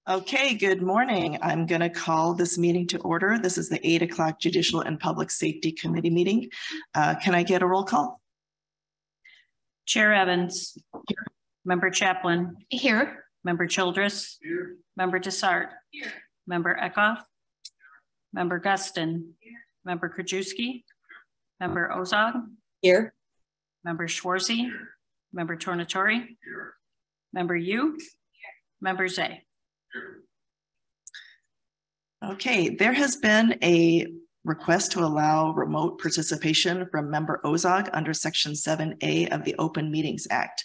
Okay, good morning. I'm going to call this meeting to order. This is the 8 o'clock Judicial and Public Safety Committee meeting. Can I get a roll call? Chair Evans. Here. Member Chaplin. Here. Member Childress. Here. Member Dessart. Here. Member Eckhoff. Member Guston. Here. Member Krajewski. Member Ozog. Here. Member Schwarze. Member Tornatori. Here. Member Yu. Member Zay. Okay, there has been a request to allow remote participation from Member Ozog under Section 7A of the Open Meetings Act.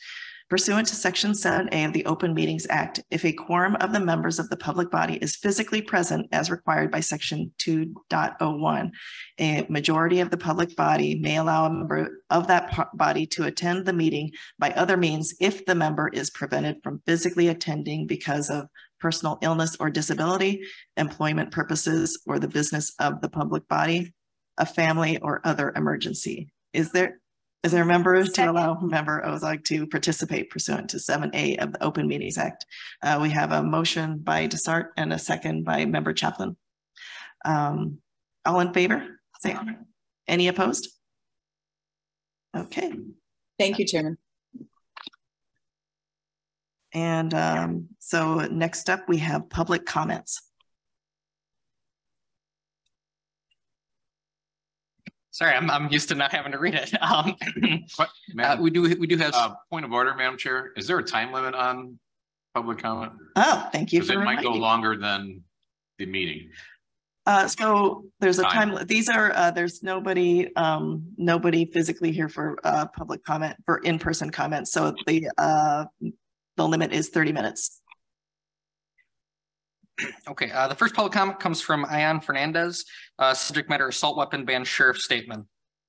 Pursuant to Section 7A of the Open Meetings Act, if a quorum of the members of the public body is physically present as required by Section 2.01, a majority of the public body may allow a member of that body to attend the meeting by other means if the member is prevented from physically attending because of personal illness or disability, employment purposes, or the business of the public body, a family or other emergency. Is there a member to allow Member Ozog to participate pursuant to 7A of the Open Meetings Act? We have a motion by Dessart and a second by Member Chaplin. All in favor? Say aye. Any opposed? Okay. Thank you, Chairman. And so next up, we have public comments. Sorry, I'm used to not having to read it. What, we do have point of order, Madam Chair. Is there a time limit on public comment? Oh, thank you. Because it might go longer than the meeting. So there's a time. These are there's nobody physically here for public comment, for in-person comments. So the limit is 30 minutes. Okay, the first public comment comes from Ian Fernandez, subject matter assault weapon ban sheriff statement.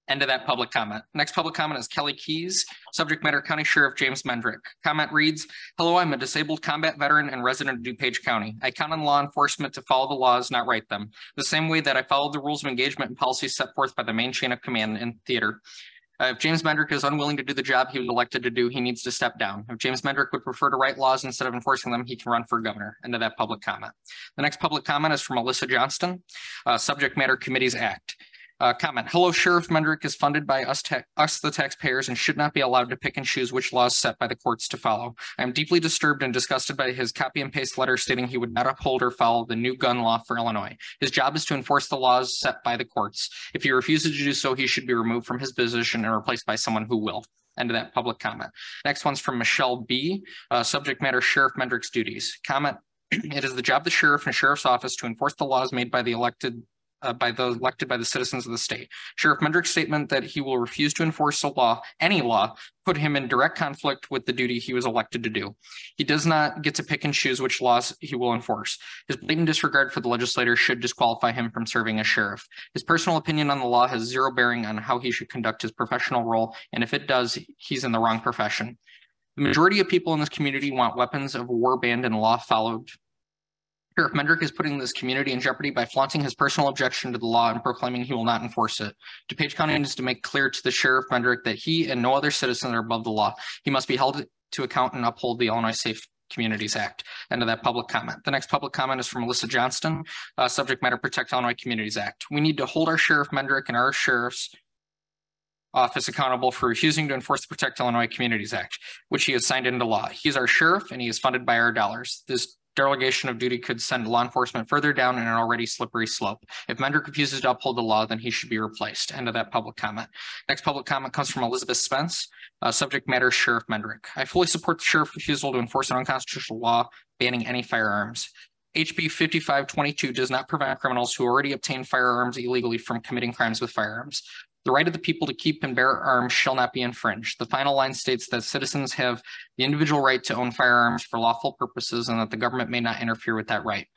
End of that public comment. Next public comment is Kelly Keys, subject matter County Sheriff James Mendrick. Comment reads, hello, I'm a disabled combat veteran and resident of DuPage County. I count on law enforcement to follow the laws, not write them. The same way that I follow the rules of engagement and policies set forth by the main chain of command in theater. If James Mendrick is unwilling to do the job he was elected to do, he needs to step down. If James Mendrick would prefer to write laws instead of enforcing them, he can run for governor. End of that public comment. The next public comment is from Alyssa Johnston, subject matter Committees Act. Comment, hello, Sheriff Mendrick is funded by us the taxpayers and should not be allowed to pick and choose which laws set by the courts to follow. I am deeply disturbed and disgusted by his copy and paste letter stating he would not uphold or follow the new gun law for Illinois. His job is to enforce the laws set by the courts. If he refuses to do so, he should be removed from his position and replaced by someone who will. End of that public comment. Next one's from Michelle B, subject matter Sheriff Mendrick's duties. Comment, it is the job of the sheriff and sheriff's office to enforce the laws made by the elected by the citizens of the state. Sheriff Mendrick's statement that he will refuse to enforce a law, any law, put him in direct conflict with the duty he was elected to do. He does not get to pick and choose which laws he will enforce. His blatant disregard for the legislator should disqualify him from serving as sheriff. His personal opinion on the law has zero bearing on how he should conduct his professional role, and if it does, he's in the wrong profession. The majority of people in this community want weapons of war banned and law followed. Sheriff Mendrick is putting this community in jeopardy by flaunting his personal objection to the law and proclaiming he will not enforce it. DuPage County needs to make clear to the Sheriff Mendrick that he and no other citizen are above the law. He must be held to account and uphold the Illinois Safe Communities Act. End of that public comment. The next public comment is from Alyssa Johnston, subject matter Protect Illinois Communities Act. We need to hold our Sheriff Mendrick and our sheriff's office accountable for refusing to enforce the Protect Illinois Communities Act, which he has signed into law. He is our sheriff and he is funded by our dollars. This derogation of duty could send law enforcement further down an already slippery slope. If Mendrick refuses to uphold the law, then he should be replaced. End of that public comment. Next public comment comes from Elizabeth Spence, subject matter Sheriff Mendrick. I fully support the sheriff's refusal to enforce an unconstitutional law banning any firearms. HB 5522 does not prevent criminals who already obtain firearms illegally from committing crimes with firearms. The right of the people to keep and bear arms shall not be infringed. The final line states that citizens have the individual right to own firearms for lawful purposes and that the government may not interfere with that right.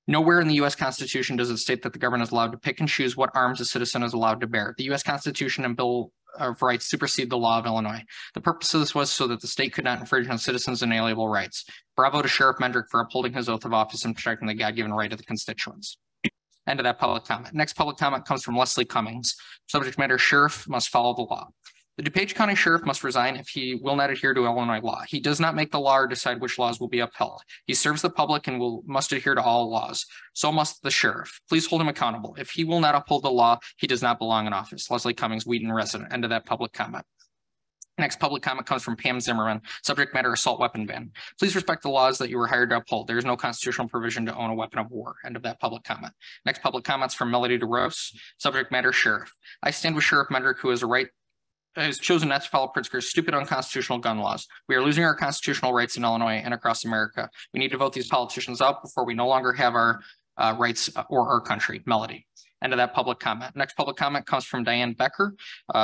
Nowhere in the U.S. Constitution does it state that the government is allowed to pick and choose what arms a citizen is allowed to bear. The U.S. Constitution and Bill of Rights supersede the law of Illinois. The purpose of this was so that the state could not infringe on citizens' inalienable rights. Bravo to Sheriff Mendrick for upholding his oath of office and protecting the God-given right of the constituents. End of that public comment. Next public comment comes from Leslie Cummings. Subject matter, sheriff must follow the law. The DuPage County Sheriff must resign if he will not adhere to Illinois law. He does not make the law or decide which laws will be upheld. He serves the public and must adhere to all laws. So must the sheriff. Please hold him accountable. If he will not uphold the law, he does not belong in office. Leslie Cummings, Wheaton resident. End of that public comment. Next public comment comes from Pam Zimmerman. Subject matter, assault weapon ban. Please respect the laws that you were hired to uphold. There is no constitutional provision to own a weapon of war. End of that public comment. Next public comments from Melody DeRose. Subject matter, sheriff. I stand with Sheriff Mendrick, who has chosen not to follow Pritzker's stupid unconstitutional gun laws. We are losing our constitutional rights in Illinois and across America. We need to vote these politicians out before we no longer have our rights or our country. Melody. End of that public comment. Next public comment comes from Diane Becker.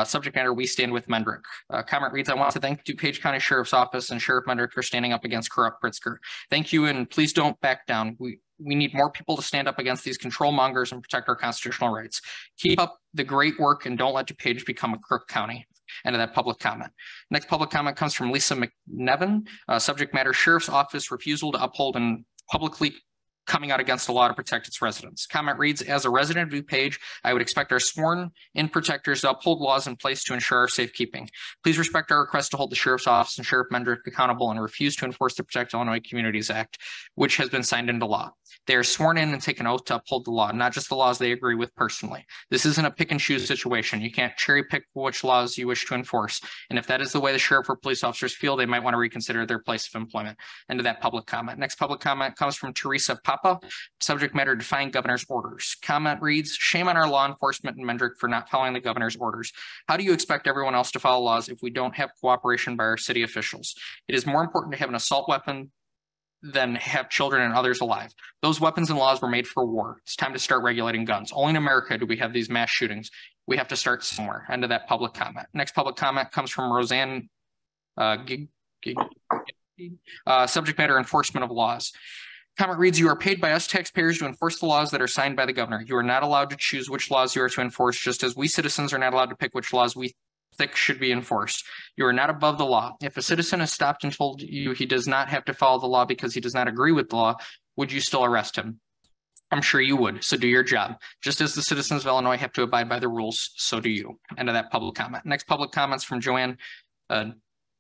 Subject matter, we stand with Mendrick. Comment reads, I want to thank DuPage County Sheriff's Office and Sheriff Mendrick for standing up against corrupt Pritzker. Thank you, and please don't back down. We need more people to stand up against these control mongers and protect our constitutional rights. Keep up the great work and don't let DuPage become a crook county. End of that public comment. Next public comment comes from Lisa McNevin. Subject matter, Sheriff's Office refusal to uphold and publicly coming out against the law to protect its residents. Comment reads, as a resident of DuPage, I would expect our sworn in protectors to uphold laws in place to ensure our safekeeping. Please respect our request to hold the Sheriff's Office and Sheriff Mendrick accountable and refuse to enforce the Protect Illinois Communities Act, which has been signed into law. They are sworn in and take an oath to uphold the law, not just the laws they agree with personally. This isn't a pick and choose situation. You can't cherry pick which laws you wish to enforce. And if that is the way the sheriff or police officers feel, they might want to reconsider their place of employment. End of that public comment. Next public comment comes from Teresa Papa. Subject matter, defying governor's orders. Comment reads, shame on our law enforcement and Mendrick for not following the governor's orders. How do you expect everyone else to follow laws if we don't have cooperation by our city officials? It is more important to have an assault weapon than have children and others alive. Those weapons and laws were made for war. It's time to start regulating guns. Only in America do we have these mass shootings. We have to start somewhere. End of that public comment. Next public comment comes from Roseanne subject matter, enforcement of laws. Comment reads, you are paid by us taxpayers to enforce the laws that are signed by the governor. You are not allowed to choose which laws you are to enforce, just as we citizens are not allowed to pick which laws we think should be enforced. You are not above the law. If a citizen is stopped and told you he does not have to follow the law because he does not agree with the law, would you still arrest him? I'm sure you would. So do your job. Just as the citizens of Illinois have to abide by the rules, so do you. End of that public comment. Next public comments from Joanne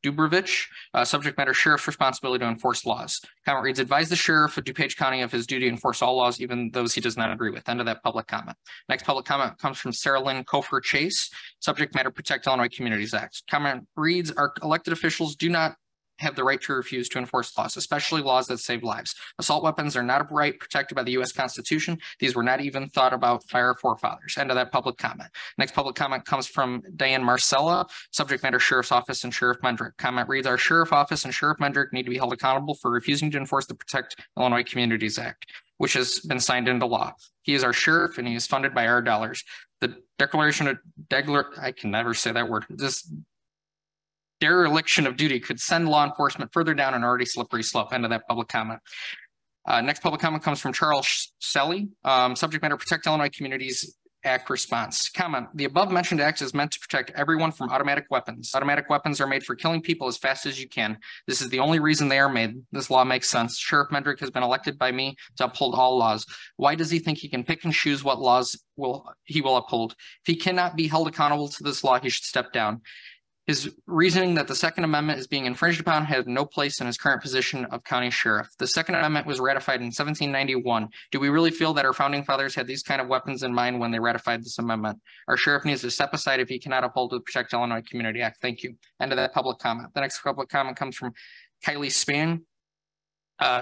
Dubrovich. Subject matter, sheriff's responsibility to enforce laws. Comment reads, advise the sheriff of DuPage County of his duty to enforce all laws, even those he does not agree with. End of that public comment. Next public comment comes from Sarah Lynn Kofer Chase. Subject matter, Protect Illinois Communities Act. Comment reads, our elected officials do not have the right to refuse to enforce laws, especially laws that save lives. Assault weapons are not a right protected by the U.S. Constitution. These were not even thought about by our forefathers. End of that public comment. Next public comment comes from Diane Marcella, subject matter, Sheriff's Office and Sheriff Mendrick. Comment reads, our Sheriff Office and Sheriff Mendrick need to be held accountable for refusing to enforce the Protect Illinois Communities Act, which has been signed into law. He is our sheriff and he is funded by our dollars. The declaration of I can never say that word. This dereliction of duty could send law enforcement further down an already slippery slope. End of that public comment. Next public comment comes from Charles Selly. Subject matter, Protect Illinois Communities Act response. Comment, the above mentioned act is meant to protect everyone from automatic weapons. Automatic weapons are made for killing people as fast as you can. This is the only reason they are made. This law makes sense. Sheriff Mendrick has been elected by me to uphold all laws. Why does he think he can pick and choose what laws he will uphold? If he cannot be held accountable to this law, he should step down. His reasoning that the Second Amendment is being infringed upon had no place in his current position of county sheriff. The Second Amendment was ratified in 1791. Do we really feel that our founding fathers had these kind of weapons in mind when they ratified this amendment? Our sheriff needs to step aside if he cannot uphold the Protect Illinois Community Act. Thank you. End of that public comment. The next public comment comes from Kylie Span.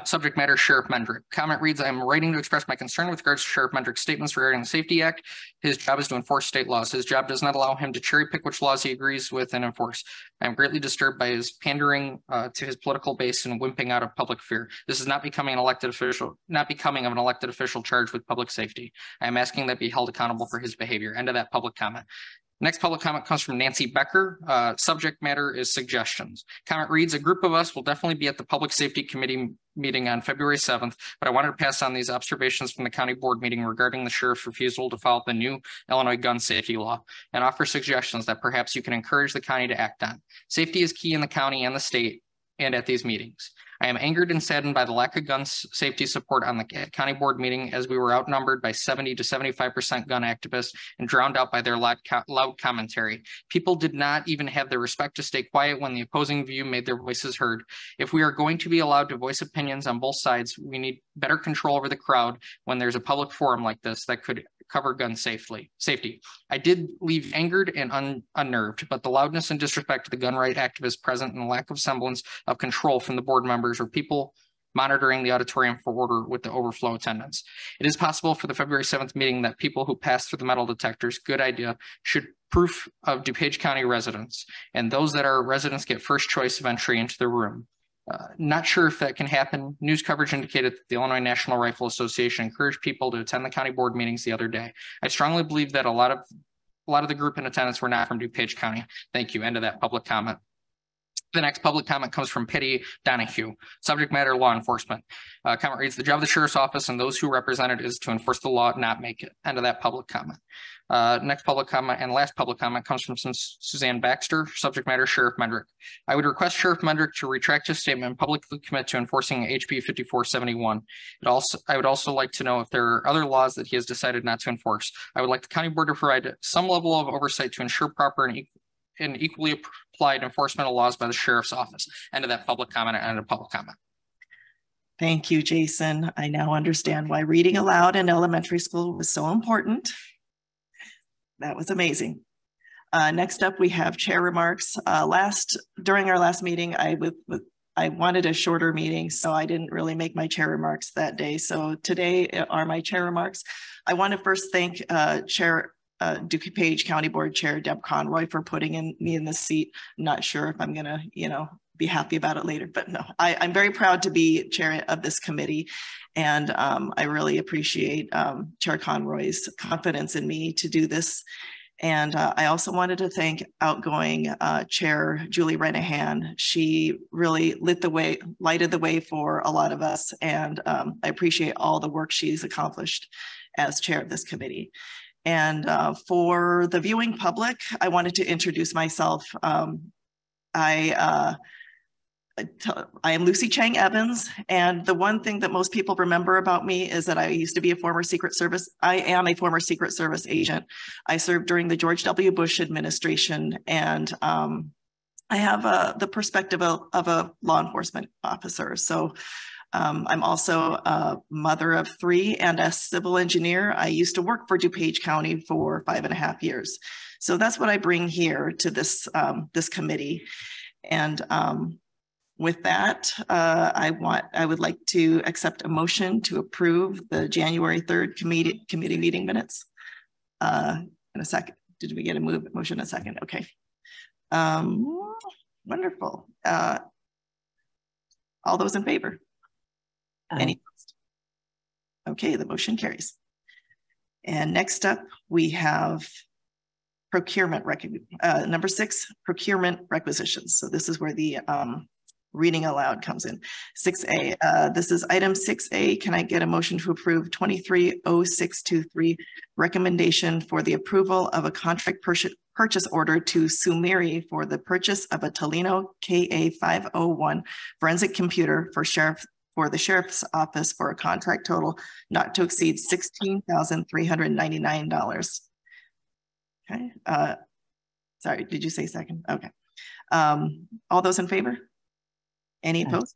Subject matter, Sheriff Mendrick. Comment reads, I am writing to express my concern with regards to Sheriff Mendrick's statements regarding the Safety Act. His job is to enforce state laws. His job does not allow him to cherry pick which laws he agrees with and enforce. I am greatly disturbed by his pandering to his political base and wimping out of public fear. This is not becoming of an elected official charged with public safety. I am asking that be held accountable for his behavior. End of that public comment. Next public comment comes from Nancy Becker. Subject matter is suggestions. Comment reads, a group of us will definitely be at the Public Safety Committee meeting on February 7th, but I wanted to pass on these observations from the county board meeting regarding the sheriff's refusal to follow the new Illinois gun safety law and offer suggestions that perhaps you can encourage the county to act on. Safety is key in the county and the state and at these meetings. I am angered and saddened by the lack of gun safety support on the county board meeting, as we were outnumbered by 70 to 75% gun activists and drowned out by their loud commentary. People did not even have the respect to stay quiet when the opposing view made their voices heard. If we are going to be allowed to voice opinions on both sides, we need better control over the crowd when there's a public forum like this that could cover gun safety. I did leave angered and unnerved, but the loudness and disrespect to the gun right activists present and the lack of semblance of control from the board members or people monitoring the auditorium for order with the overflow attendance. It is possible for the February 7th meeting that people who pass through the metal detectors, good idea, should proof of DuPage County residents, and those that are residents get first choice of entry into the room. Not sure if that can happen. News coverage indicated that the Illinois National Rifle Association encouraged people to attend the county board meetings the other day. I strongly believe that a lot of the group in attendance were not from DuPage County. Thank you. End of that public comment. The next public comment comes from Petty Donahue. Subject matter, law enforcement. Comment reads, the job of the sheriff's office and those who represent it is to enforce the law, not make it. End of that public comment. Next public comment and last public comment comes from Suzanne Baxter. Subject matter, Sheriff Mendrick. I would request Sheriff Mendrick to retract his statement and publicly commit to enforcing HB 5471. I would also like to know if there are other laws that he has decided not to enforce. I would like the county board to provide some level of oversight to ensure proper and equally applied enforcement of laws by the sheriff's office. End of that public comment and end of public comment. Thank you, Jason. I now understand why reading aloud in elementary school was so important. That was amazing. Next up, we have chair remarks. During our last meeting, I wanted a shorter meeting, so I didn't really make my chair remarks that day. So today are my chair remarks. I want to first thank DuPage County Board Chair Deb Conroy for putting me in this seat. I'm not sure if I'm gonna, be happy about it later, but no, I'm very proud to be chair of this committee. And I really appreciate Chair Conroy's confidence in me to do this. And I also wanted to thank outgoing Chair Julie Renahan. She really lighted the way for a lot of us. And I appreciate all the work she's accomplished as chair of this committee. And for the viewing public, I wanted to introduce myself. I am Lucy Chang Evans, and the one thing that most people remember about me is that I used to be a former Secret Service. I am a former Secret Service agent. I served during the George W. Bush administration, and I have the perspective of a law enforcement officer. So I'm also a mother of 3 and a civil engineer. I used to work for DuPage County for 5.5 years. So that's what I bring here to this committee. And with that, I would like to accept a motion to approve the January 3rd committee meeting minutes. In a second, did we get a motion in a second? Okay. Wonderful. All those in favor? Any opposed? Okay, the motion carries. And next up, we have procurement number 6, procurement requisitions. So this is where the reading aloud comes in. 6A, this is item 6A. Can I get a motion to approve 230623 recommendation for the approval of a contract purchase order to Sumiri for the purchase of a Tolino KA501 forensic computer for the sheriff's office for a contract total not to exceed $16,399. Okay. Sorry, did you say second? Okay. All those in favor? Any opposed?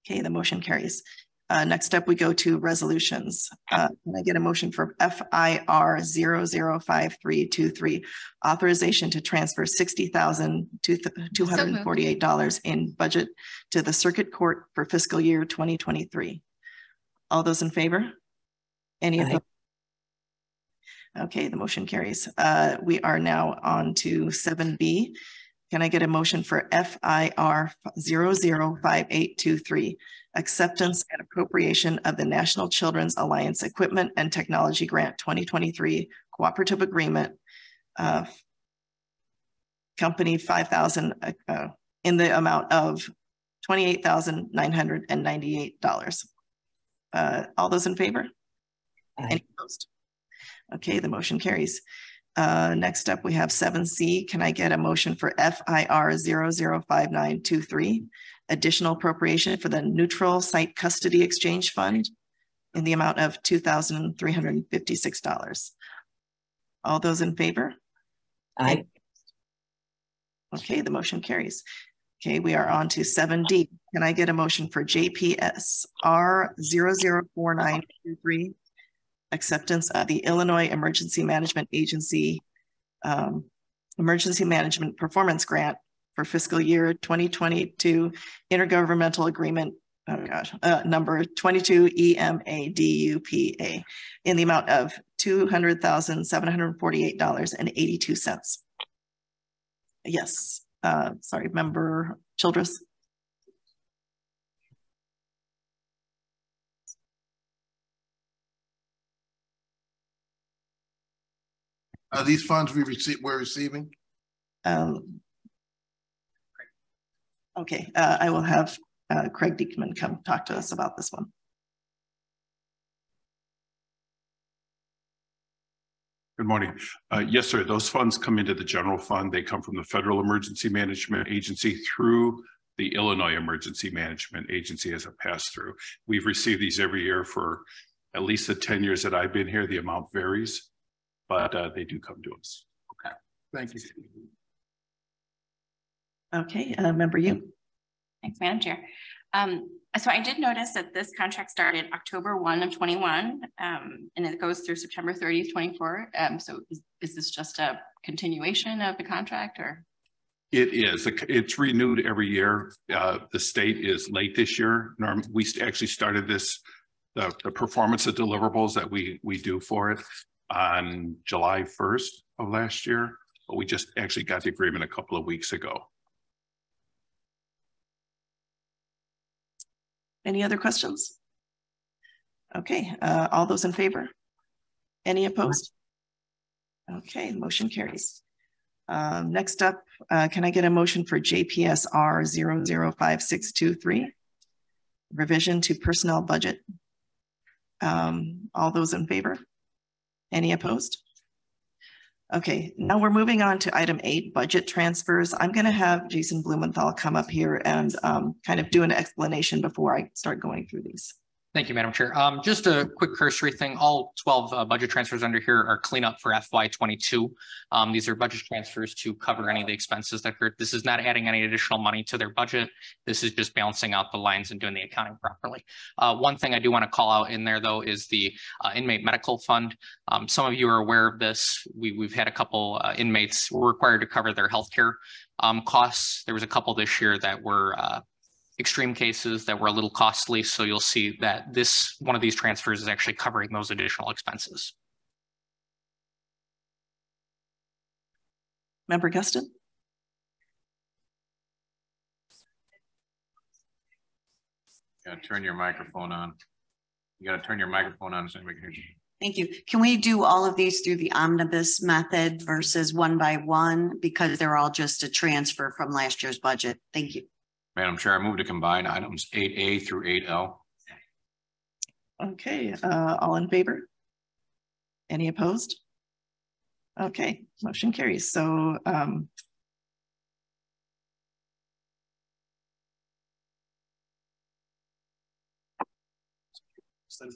Okay, the motion carries. Next up, we go to resolutions. Can I get a motion for FIR 005323, authorization to transfer $60,248 in budget to the Circuit Court for fiscal year 2023. All those in favor? Any opposed? Okay, the motion carries. We are now on to 7B. Can I get a motion for FIR 005823, acceptance and appropriation of the National Children's Alliance Equipment and Technology Grant 2023 Cooperative Agreement, Company 5,000 in the amount of $28,998. All those in favor? Any opposed? Okay, the motion carries. Next up, we have 7C. Can I get a motion for FIR 005923, additional appropriation for the Neutral Site Custody Exchange Fund in the amount of $2,356. All those in favor? Aye. Okay, the motion carries. Okay, we are on to 7D. Can I get a motion for JPS R004923, acceptance of the Illinois Emergency Management Agency Emergency Management Performance Grant for fiscal year 2022 intergovernmental agreement, number 22 EMADUPA in the amount of $200,748.82. Yes, sorry, Member Childress. Are these funds we're receiving? Okay, I will have Craig Diekman come talk to us about this one. Good morning. Yes, sir. Those funds come into the general fund. They come from the Federal Emergency Management Agency through the Illinois Emergency Management Agency as a pass-through. We've received these every year for at least the 10 years that I've been here. The amount varies, but they do come to us. Okay, thank you. Okay, Member you. Thanks, Madam Chair. So I did notice that this contract started October 1 of 21, and it goes through September 30th, 24. So is this just a continuation of the contract, or? It is. It's renewed every year. The state is late this year. We actually started this, the performance of deliverables that we do for it on July 1st of last year, but we just actually got the agreement a couple of weeks ago. Any other questions? Okay, all those in favor? Any opposed? Okay, motion carries. Next up, can I get a motion for JPS R005623, revision to personnel budget? All those in favor? Any opposed? Okay, now we're moving on to item 8, budget transfers. I'm going to have Jason Blumenthal come up here and kind of do an explanation before I start going through these. Thank you, Madam Chair. Just a quick cursory thing. All 12 budget transfers under here are cleanup for FY22. These are budget transfers to cover any of the expenses that occurred. This is not adding any additional money to their budget. This is just balancing out the lines and doing the accounting properly. One thing I do want to call out in there, though, is the inmate medical fund. Some of you are aware of this. We've had a couple inmates were required to cover their healthcare costs. There was a couple this year that were extreme cases that were a little costly. So you'll see that one of these transfers is actually covering those additional expenses. Member Gustin? You gotta turn your microphone on. You gotta turn your microphone on so anybody can hear you. Thank you. Can we do all of these through the omnibus method versus one by one, because they're all just a transfer from last year's budget? Thank you. Madam Chair, I move to combine items 8A through 8L. Okay, all in favor? Any opposed? Okay, motion carries. So this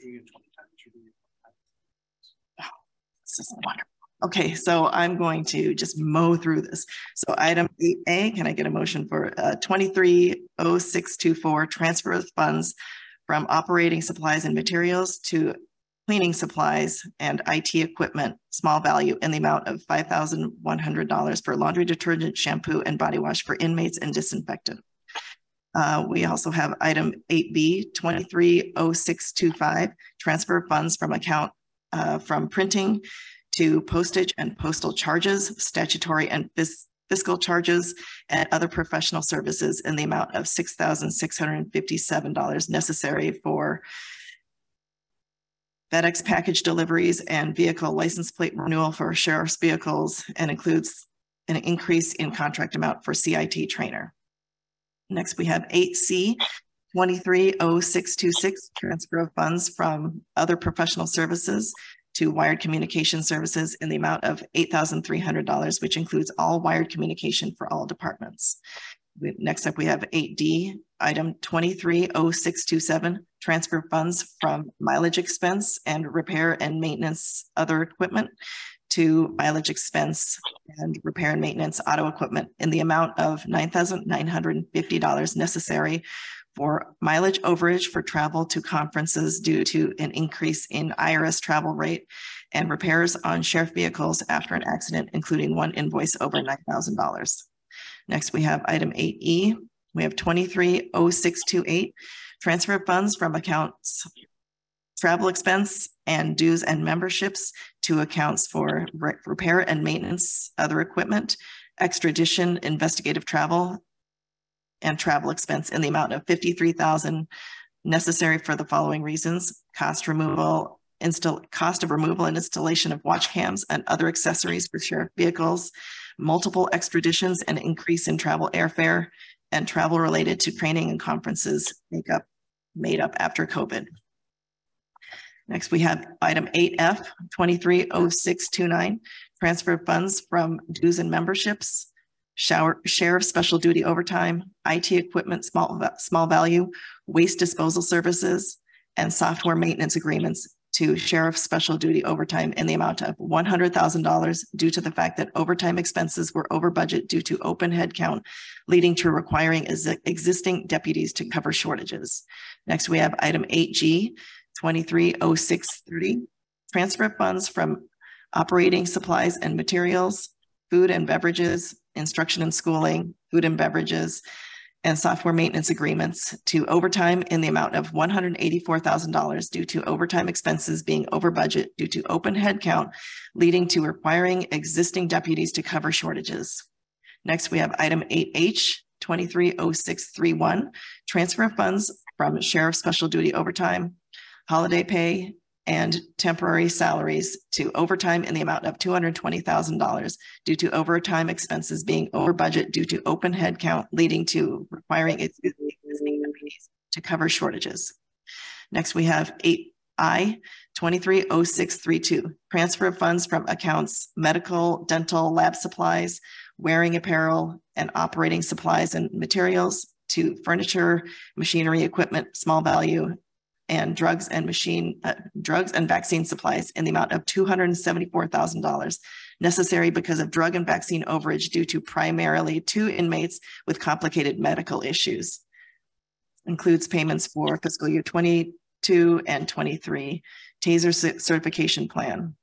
is wonderful. Okay, so I'm going to just mow through this. So item 8A, can I get a motion for 230624, transfer of funds from operating supplies and materials to cleaning supplies and IT equipment, small value, in the amount of $5,100 for laundry detergent, shampoo, and body wash for inmates and disinfectant. We also have item 8B, 230625, transfer of funds from account from printing to postage and postal charges, statutory and fiscal charges, and other professional services in the amount of $6,657 necessary for FedEx package deliveries and vehicle license plate renewal for sheriff's vehicles, and includes an increase in contract amount for CIT trainer. Next, we have 8C, 230626, transfer of funds from other professional services to wired communication services in the amount of $8,300, which includes all wired communication for all departments. Next up, we have 8D, item 230627, transfer funds from mileage expense and repair and maintenance other equipment to mileage expense and repair and maintenance auto equipment in the amount of $9,950 necessary for mileage overage for travel to conferences due to an increase in IRS travel rate and repairs on sheriff vehicles after an accident, including one invoice over $9,000. Next, we have item 8E. We have 230628, transfer funds from accounts travel expense and dues and memberships to accounts for repair and maintenance, other equipment, extradition, investigative travel, and travel expense in the amount of $53,000 necessary for the following reasons: cost of removal and installation of watch cams and other accessories for sheriff vehicles, multiple extraditions, and increase in travel airfare, and travel related to training and conferences made up after COVID. Next, we have item 8F, 230629, transfer funds from dues and memberships, sheriff special duty overtime, IT equipment, small value, waste disposal services, and software maintenance agreements to sheriff special duty overtime in the amount of $100,000 due to the fact that overtime expenses were over budget due to open headcount, leading to requiring existing deputies to cover shortages. Next, we have item 8G, 230630, transfer funds from operating supplies and materials, food and beverages, instruction and schooling, food and beverages, and software maintenance agreements to overtime in the amount of $184,000 due to overtime expenses being over budget due to open headcount, leading to requiring existing deputies to cover shortages. Next, we have item 8H, 230631, transfer funds from sheriff special duty overtime, holiday pay, and temporary salaries to overtime in the amount of $220,000 due to overtime expenses being over budget due to open headcount, leading to requiring existing deputies to cover shortages. Next, we have 8I, 230632, transfer of funds from accounts medical, dental, lab supplies, wearing apparel, and operating supplies and materials to furniture, machinery, equipment, small value, and drugs and vaccine supplies in the amount of $274,000 necessary because of drug and vaccine overage due to primarily 2 inmates with complicated medical issues. Includes payments for fiscal year 22 and 23 TASER certification plan.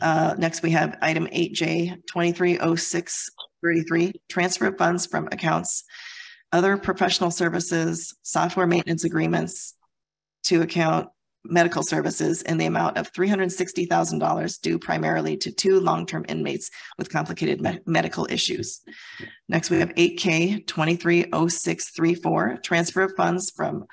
Next, we have item 8J, 230633, transfer of funds from accounts other professional services, software maintenance agreements to account medical services in the amount of $360,000 due primarily to 2 long-term inmates with complicated medical issues. Next, we have 8K 230634, transfer of funds from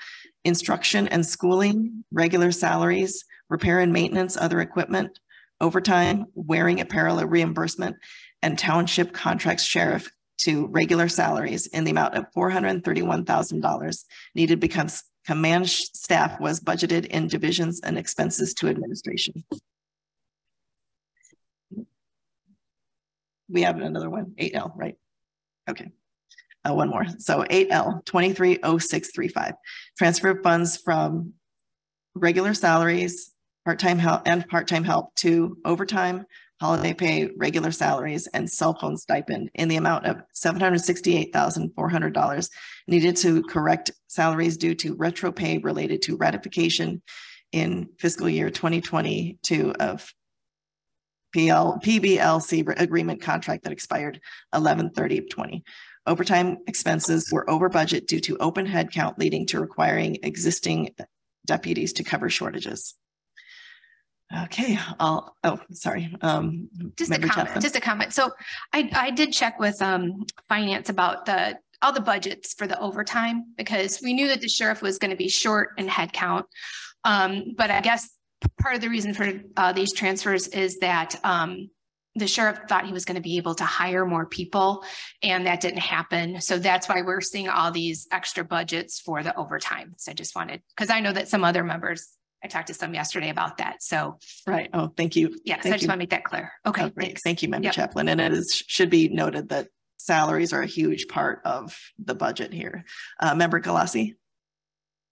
instruction and schooling, regular salaries, repair and maintenance, other equipment, overtime, wearing apparel reimbursement, and township contracts sheriff to regular salaries in the amount of $431,000 needed because command staff was budgeted in divisions and expenses to administration. We have another one, 8L, right? Okay, one more. So 8L, 230635, transfer of funds from regular salaries, part-time help to overtime, holiday pay, regular salaries, and cell phone stipend in the amount of $768,400 needed to correct salaries due to retro pay related to ratification in fiscal year 2022 of PBLC agreement contract that expired 11/30/20. Overtime expenses were over budget due to open headcount, leading to requiring existing deputies to cover shortages. Okay, sorry. Just a comment. So I did check with finance about all the budgets for the overtime because we knew that the sheriff was going to be short in headcount. But I guess part of the reason for these transfers is that the sheriff thought he was going to be able to hire more people, and that didn't happen. So that's why we're seeing all these extra budgets for the overtime. So I just wanted, because I know that some other members, I talked to some yesterday about that. So, right. Oh, thank you. Yes, I just want to make that clear. Okay. Oh, great. Thank you, Member Chaplin. And it should be noted that salaries are a huge part of the budget here. Member Galassi?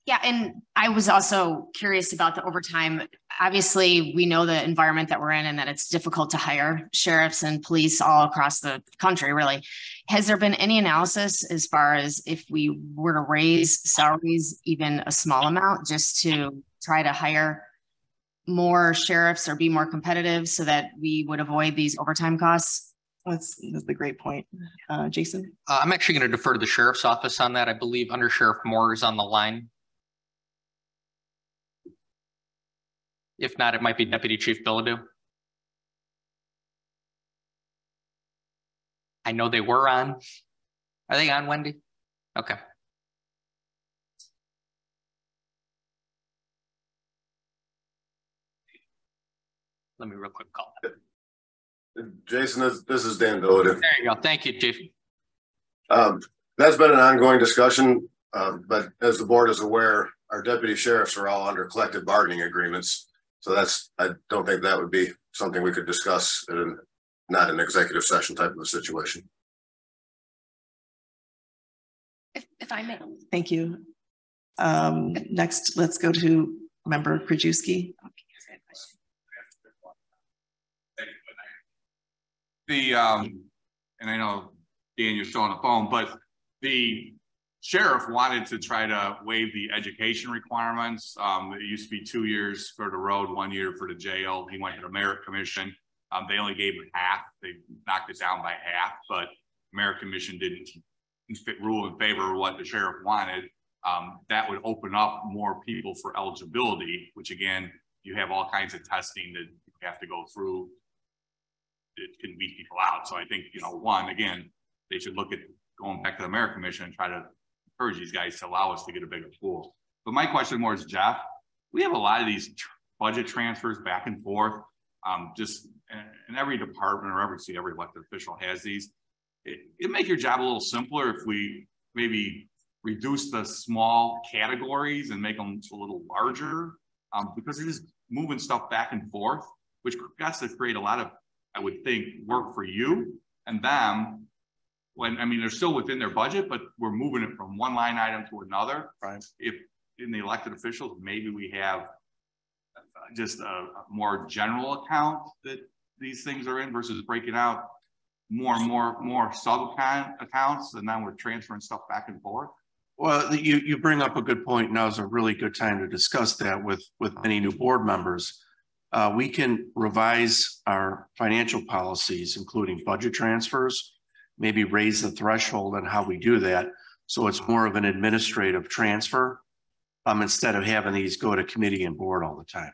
Yeah, and I was also curious about the overtime. Obviously, we know the environment that we're in and that it's difficult to hire sheriffs and police all across the country, really. Has there been any analysis as far as if we were to raise salaries even a small amount just to try to hire more sheriffs or be more competitive so that we would avoid these overtime costs? That's a great point. Jason? I'm actually going to defer to the sheriff's office on that. I believe Under Sheriff Moore is on the line. If not, it might be Deputy Chief Bilodeau. I know they were on. Are they on, Wendy? Okay. Let me real quick call that. Jason, this is Dan Bilodeau. There you go. Thank you, Chief. That's been an ongoing discussion, but as the board is aware, our deputy sheriffs are all under collective bargaining agreements. So I don't think that would be something we could discuss in not an executive session type of a situation. If I may. Thank you. Next, let's go to Member Krajewski. And I know Dan, you're still on the phone, but the sheriff wanted to try to waive the education requirements. It used to be 2 years for the road, 1 year for the jail. He went to the merit commission. They only gave him half. They knocked it down by half, but merit commission didn't rule in favor of what the sheriff wanted. That would open up more people for eligibility, which again, you have all kinds of testing that you have to go through. It can beat people out. So I think, one, again, they should look at going back to the merit commission and try to encourage these guys to allow us to get a bigger pool. But my question more is, Jeff, we have a lot of these budget transfers back and forth. Just in every department or every elected official has these. It'd make your job a little simpler if we maybe reduce the small categories and make them a little larger, because they're just moving stuff back and forth, which has to create a lot of, I would think, work for you and them. When, I mean, they're still within their budget, but we're moving it from one line item to another. Right. If in the elected officials, maybe we have just a more general account that these things are in versus breaking out more and more sub accounts, and then we're transferring stuff back and forth. Well, you bring up a good point. Now is a really good time to discuss that with any new board members. We can revise our financial policies, including budget transfers, maybe raise the threshold on how we do that. So it's more of an administrative transfer instead of having these go to committee and board all the time.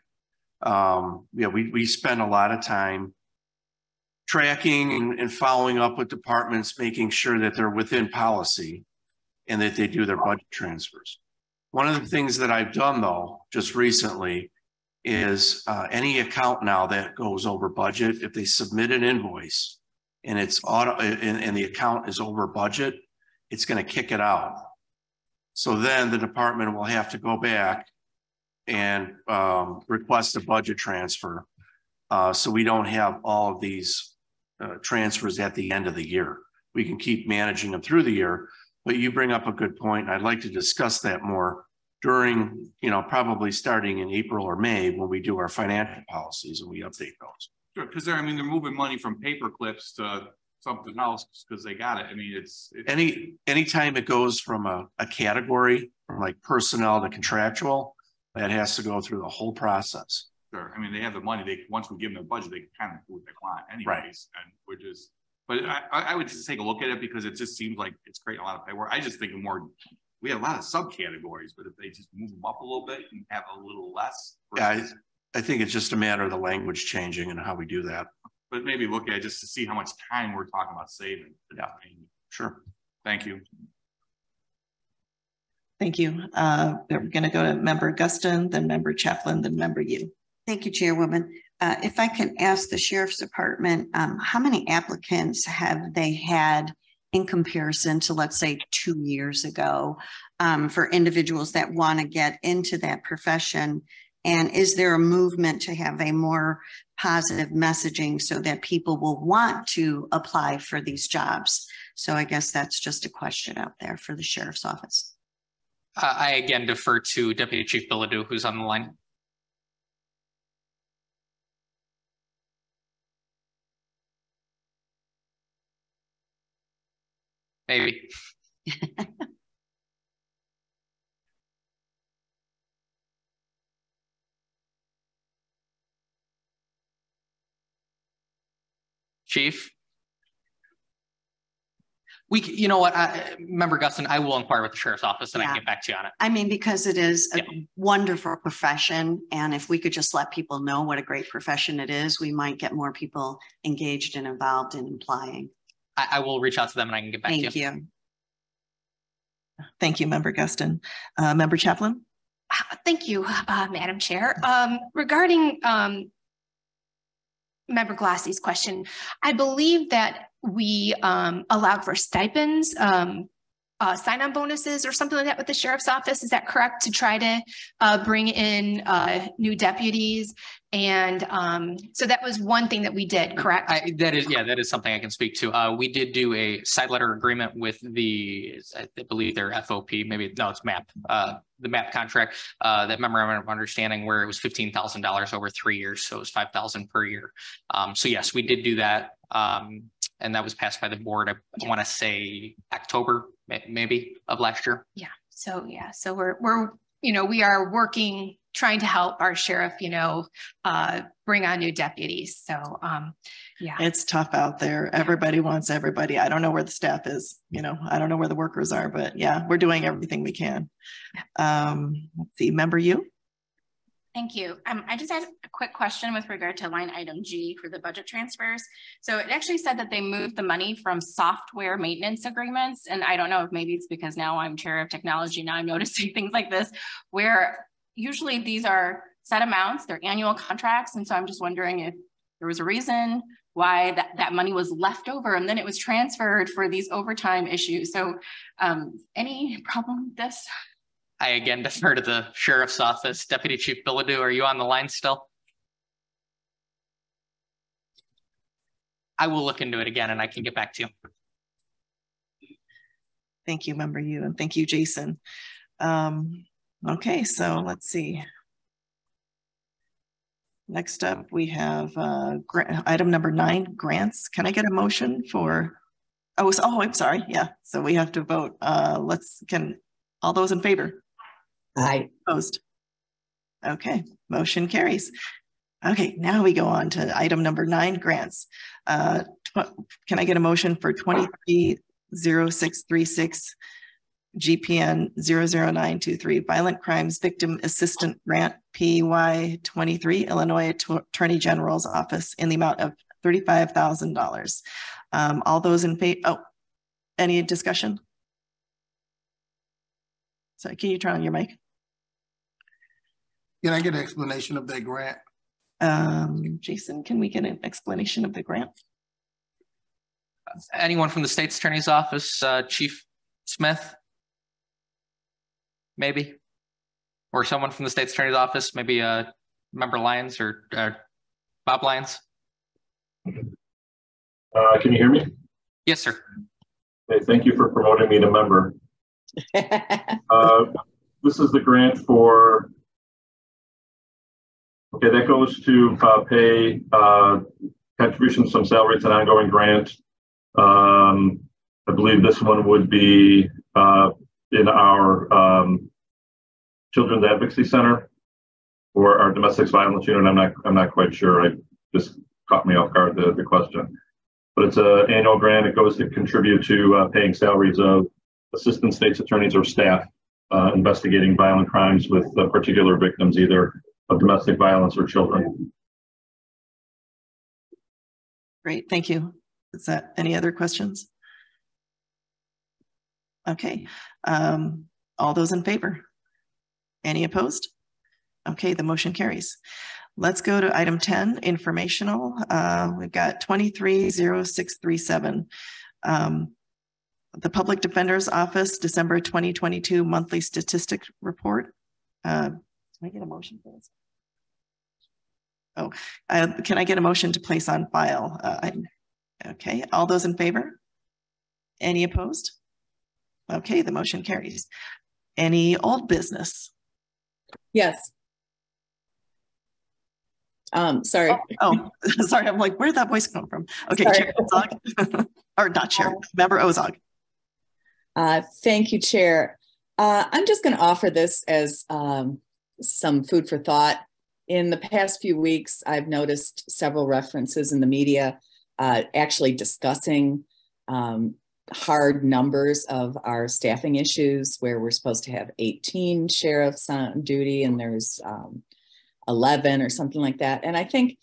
Yeah, we spend a lot of time tracking and following up with departments, making sure that they're within policy and that they do their budget transfers. One of the things that I've done though, just recently, is any account now that goes over budget, if they submit an invoice and it's and the account is over budget, it's going to kick it out. So then the department will have to go back and request a budget transfer. So we don't have all of these transfers at the end of the year. We can keep managing them through the year, but you bring up a good point. I'd like to discuss that more during, probably starting in April or May when we do our financial policies and we update those. Sure, because they're moving money from paper clips to something else because they got it. I mean, it's anytime it goes from a category from like personnel to contractual, that has to go through the whole process. Sure. I mean, they have the money. Once we give them the budget, they can kind of do what they want anyways. Right. And we're just, but I would just take a look at it because it just seems like it's creating a lot of paperwork. I just think more, we have a lot of subcategories, but if they just move them up a little bit and have a little less. Yeah, I think it's just a matter of the language changing and how we do that. But maybe look at it just to see how much time we're talking about saving. Yeah, sure. Thank you. Thank you. We're going to go to Member Guston, then Member Chaplin, then Member Yu. Thank you, Chairwoman. If I can ask the Sheriff's Department, how many applicants have they had in comparison to, let's say, 2 years ago for individuals that want to get into that profession? And is there a movement to have a more positive messaging so that people will want to apply for these jobs? So I guess that's just a question out there for the sheriff's office. I again defer to Deputy Chief Bilodeau, who's on the line. Maybe. Chief? You know what, Member Gustin, I will inquire with the sheriff's office and I can get back to you on it. I mean, because it is a wonderful profession. And if we could just let people know what a great profession it is, we might get more people engaged and involved in applying. I will reach out to them and I can get back to you. Thank you. Thank you, Member Gustin. Member Chaplin? Thank you, Madam Chair. Regarding Member Glassy's question, I believe that we allowed for stipends, sign-on bonuses or something like that with the sheriff's office. Is that correct? To try to bring in new deputies. And so that was one thing that we did, correct? That is something I can speak to. We did do a side letter agreement with I believe they're FOP, maybe, no, it's MAP, the MAP contract, that memorandum of understanding where it was $15,000 over 3 years. So it was $5,000 per year. So yes, we did do that. And that was passed by the board, I want to say October, maybe, of last year. Yeah. So yeah. So we're we are working, trying to help our sheriff, bring on new deputies. So yeah. It's tough out there. Everybody wants everybody. I don't know where the staff is, I don't know where the workers are, but yeah, we're doing everything we can. Let's see, Member you. Thank you. I just had a quick question with regard to line item G for the budget transfers. So it actually said that they moved the money from software maintenance agreements. And I don't know if maybe it's because now I'm chair of technology. Now I'm noticing things like this, where usually these are set amounts, they're annual contracts. And so I'm just wondering if there was a reason why that money was left over and then it was transferred for these overtime issues. So any problem with this? I again defer to the sheriff's office. Deputy Chief Bilodeau, are you on the line still? I will look into it again and I can get back to you. Thank you, Member you, and thank you, Jason. Okay, so let's see. Next up, we have item number 9, grants. Can I get a motion for? Oh, I'm sorry. Yeah, so we have to vote. All those in favor? Aye. Opposed? Okay, motion carries. Okay, now we go on to item number 9, grants. Can I get a motion for 230636 GPN 00923 Violent Crimes Victim Assistant Grant PY 23 Illinois Attorney General's Office in the amount of $35,000. All those in favor? Oh, any discussion? Sorry, can you turn on your mic? Can I get an explanation of that grant? Jason, can we get an explanation of the grant? Anyone from the state's attorney's office, Chief Smith? Maybe? Or someone from the state's attorney's office, maybe Member Lyons or Bob Lyons? Can you hear me? Yes, sir. Okay, thank you for promoting me to member. This is the grant for, that goes to pay contributions from salaries and ongoing grant. I believe this one would be in our Children's Advocacy Center or our Domestic Violence Unit. I'm not quite sure. I just caught me off guard, the question. But it's an annual grant. It goes to contribute to paying salaries of assistant state's attorneys or staff investigating violent crimes with particular victims, either of domestic violence or children. Great, thank you. Is that any other questions? Okay, all those in favor? Any opposed? Okay, the motion carries. Let's go to item 10, informational. We've got 230637. The Public Defender's Office, December 2022 monthly statistic report. Can I get a motion for this? Oh, can I get a motion to place on file? Okay, all those in favor? Any opposed? Okay, the motion carries. Any old business? Yes. Sorry. Oh, sorry. I'm like, where'd that voice come from? Okay, Chair Ozog, or not Chair, Member Ozog. Thank you, Chair. I'm just going to offer this as some food for thought. In the past few weeks, I've noticed several references in the media actually discussing hard numbers of our staffing issues, where we're supposed to have 18 sheriffs on duty and there's 11 or something like that. And I think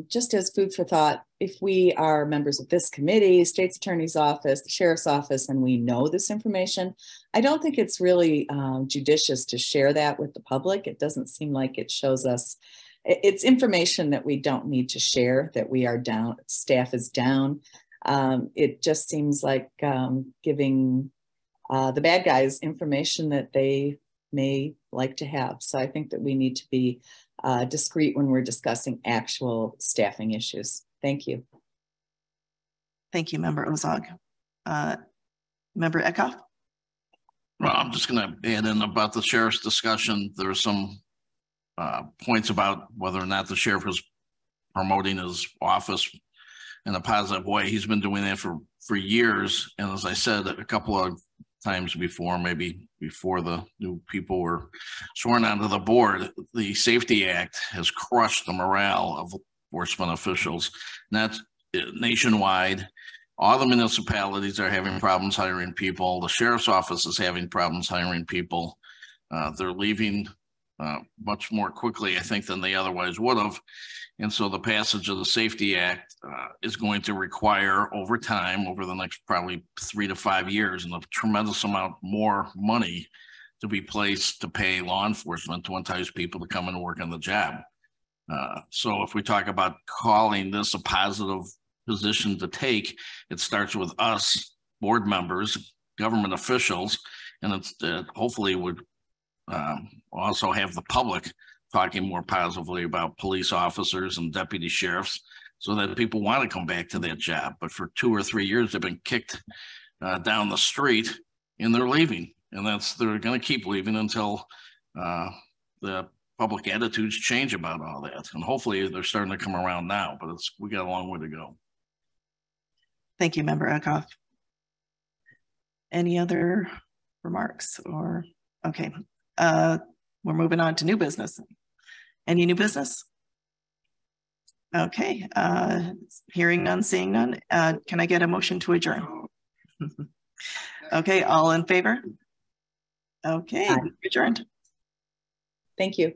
just as food for thought, if we are members of this committee, state's attorney's office, the sheriff's office, and we know this information, I don't think it's really judicious to share that with the public. It doesn't seem like it shows us, it's information that we don't need to share, that we are down, staff is down. It just seems like giving the bad guys information that they may like to have. So I think that we need to be discreet when we're discussing actual staffing issues. Thank you. Thank you, Member Ozog. Member Eckhoff? Well, I'm just going to add in about the sheriff's discussion. There are some points about whether or not the sheriff is promoting his office in a positive way. He's been doing that for years. And as I said a couple of times before, maybe before the new people were sworn onto the board, the Safety Act has crushed the morale of enforcement officials. And that's nationwide. All the municipalities are having problems hiring people. The sheriff's office is having problems hiring people. They're leaving much more quickly, I think, than they otherwise would have. And so the passage of the Safety Act is going to require over time, over the next probably 3 to 5 years, and a tremendous amount more money to be placed to pay law enforcement to entice people to come and work on the job. So if we talk about calling this a positive position to take, it starts with us, board members, government officials, and it's hopefully would also have the public talking more positively about police officers and deputy sheriffs so that people want to come back to that job. But for 2 or 3 years, they've been kicked down the street and they're leaving. And they're going to keep leaving until the public attitudes change about all that. And hopefully they're starting to come around now, but we got a long way to go. Thank you, Member Eckhoff. Any other remarks or, okay. We're moving on to new business. Any new business? Okay, hearing none, seeing none. Can I get a motion to adjourn? Okay, all in favor? Okay, adjourned. Thank you.